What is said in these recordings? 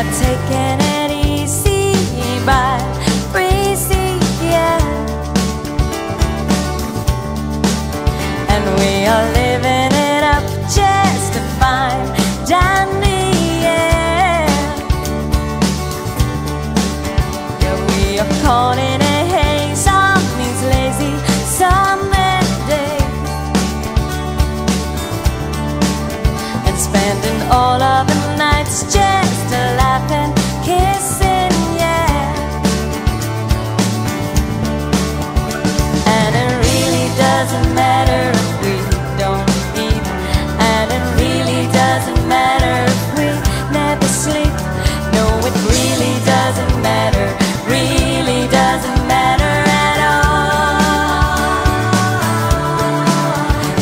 are taking it easy by breezy, yeah. And we are living it up just to find dandy, yeah. Yeah, we are caught in a haze on these lazy summer days, and spending all of the nights just laughing, kissing, yeah. And it really doesn't matter if we don't eat, and it really doesn't matter if we never sleep. No, it really doesn't matter, really doesn't matter at all.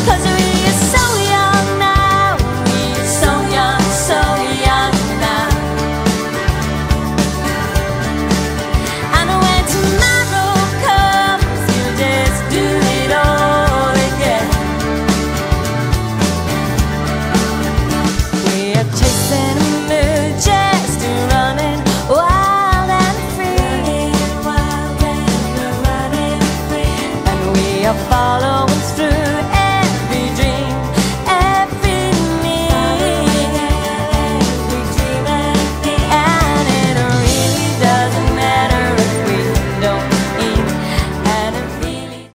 'Cause we are so young now, we are so young, so young now. And when tomorrow comes, we'll just do it all again. We are chasing a mood, just running wild and free, and we are following through